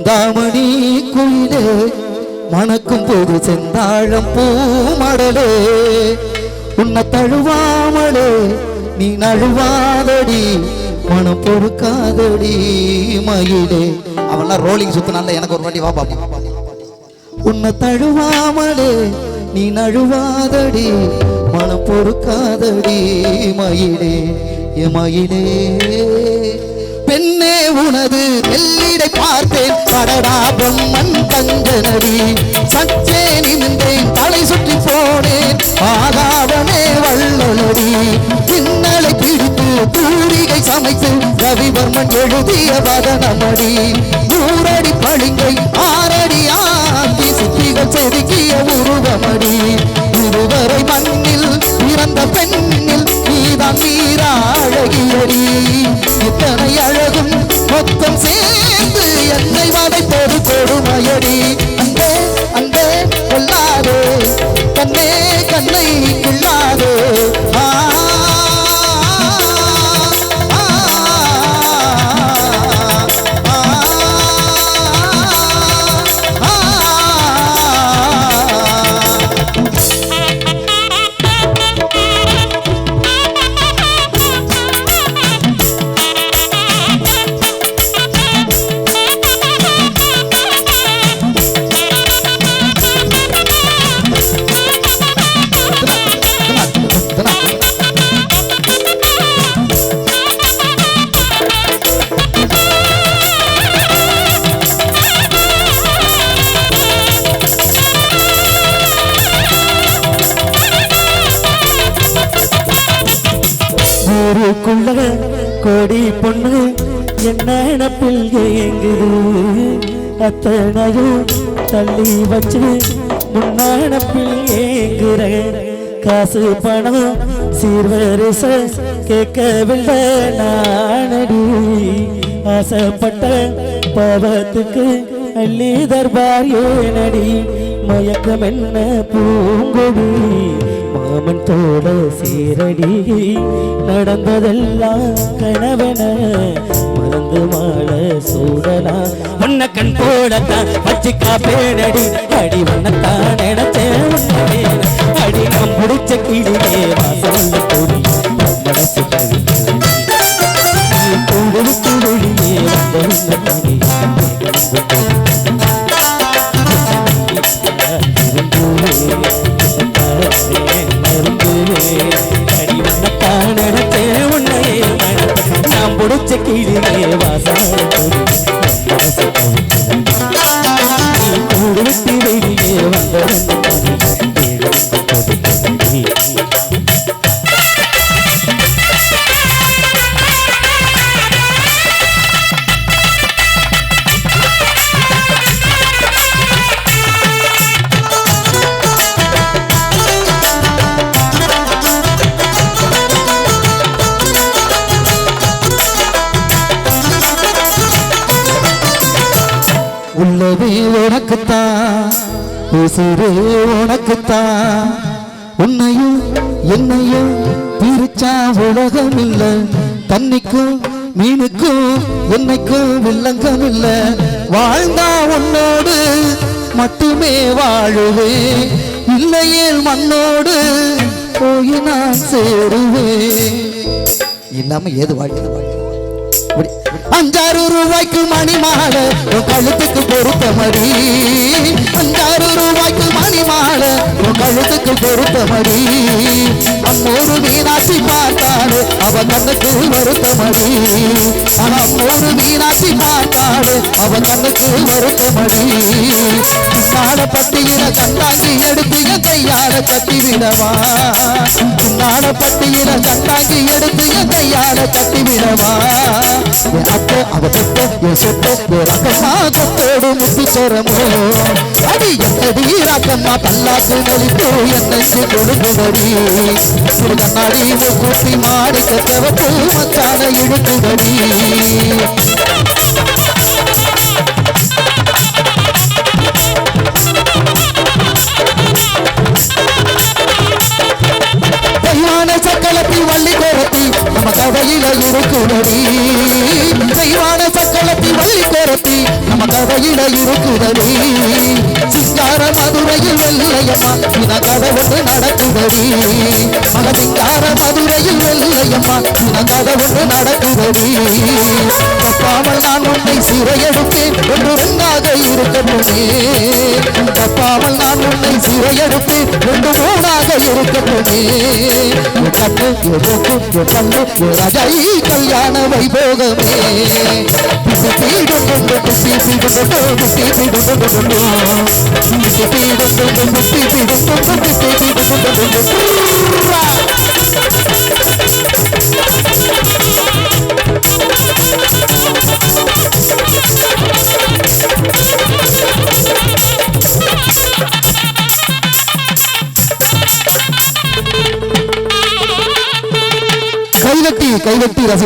சிந்தாமணி குயிலே மணக்கும் போது செந்தாழம் பூமடலே உன்னை தழுவாமலே நீ நழுவாதடி மனம் பொறுக்காதடி மயிலே. அவன்லாம் ரோலிங் சுத்தினால எனக்கு ஒரு வாட்டி வா பாப்பா. உன்னை தழுவாமலே நீ நழுவாதடி மனம் பொறுக்காதடி மயிலே மயிலே. பெண்ணே உனது வெள்ளிடை பார்த்தேன் படடா பிரம்மன் தங்கனடி சச்சே நின்றேன் தலை சுற்றி போனேன் ஆதாவனே வள்ளலடி. பின்னலை பிடித்து தூரிகை சமைத்து ரவிவர்மன் எழுதிய வதனமடி. 100 அடி பளிங்கை 6 அடி ஆத்தி சித்திகள் செதுக்கிய உருவமடி. இருவரை மண்ணில் பிறந்த பெண்ணில் நீதான் மீரா அழகியடி. இத்தனை அழகும் மொத்தம் சேர்ந்து என்னை வதைப்பது கொடுமையடி. அன்பே அன்பே கொள்ளாதே கண்ணே கண்ணை கொள்ளாதே. கோடி பொண்ணு என்ன நினப்பில் ஏங்குது அத்தனையும் தள்ளி வச்சு முன்னப்பில் ஏங்குற. காசு பணம் சீர்வரிச கேட்கவில்லை நானடி. ஆசைப்பட்ட பாவத்துக்கு அள்ளி தர்பார் ஏனடி. மயக்கம் என்ன பூங்கொடி மாமன் தோட சீரடி. நடந்ததெல்லாம் கனவென மறந்து மாள சூடலா. உன்ன கண் போடத்தான் பச்சிக்கா பேனடி. அடி வண்ணத்தான் நினைச்சேன் அடி நாம் பிடிச்ச கீழே வாசல் கூடி மனசு கூடுத்து ஒளியே வந்த புடிச்ச கீழே வாசல் கூடுத்து வெளியே வந்த உள்ளவே உனக்குத்தான் உசுரே உனக்குத்தான். உன்னையும் என்னையும் பிரிச்சா உலகம் இல்ல. தண்ணிக்கும் மீனுக்கும் என்னைக்கும் வில்லங்கம் இல்ல. வாழ்ந்தா உன்னோடு மட்டுமே வாழுவேன். இல்லையே மண்ணோடு போய் நான் சேருவேன். இல்லாம ஏது வாழ்க்கை 5-6 ரூபாய்க்கு மணி மாலை உன் கழுத்துக்கு பொறுத்த மடி. 5-6 ரூபாய்க்கு மணி மாலை உன் கழுத்துக்கு பொறுத்த மடி. அம்மூரு மீனாட்சி பார்த்தாடு அவ கண்ணுக்கு வருத்த மடி. அம்மூரு மீனாட்சி பார்த்தாடு அவ கண்ணுக்கு வருத்த மடி. பின்னால பட்டியில கண்டாங்கி எடுத்து என் கையால கட்டி விடவா. பின்னால பட்டியில கண்டாங்கி எடுத்து என் கையால கட்டி விடவா. அவ சொத்த என் சொத்த ரக்கம்மா கொத்தோடு முத்து சொரமோ. அடி என்னடி ரக்கம்மா பல்லாக்கு நலிப்பு என்னைக்கு கொடுக்குதடி. ஒரு கண்ணாடி கூட்டி மாடி கத்தவப்பு மச்சான இழுக்குதடி. சக்களத்தில் வள்ளி கோரத்தி நம்ம கதையில இருக்குதடி. தெய்வான சக்களத்தில் வள்ளி கோரத்தி நம்ம கதை கையில இருக்குதடி சிங்கார மதுரையில் வெள்ளையம்மா தின கதை ஒன்று நடக்குதடி மக சிங்கார மதுரையில் வெள்ளையம்மா தின கதை ஒன்று நடக்குதடி தப்பாமல் நான் உன்னை சிறையெடுப்பேன் ஒன்று ரெண்டாக இருக்கட்டுமே தப்பாமல் நான் உன்னை சிறையெடுப்பேன் ஒன்று மூணாக இருக்கட்டுமே கண்ணு மூக்கு கண்ணு ராஜா கல்யாண வைபோகமே கைவட்டி ரசித்த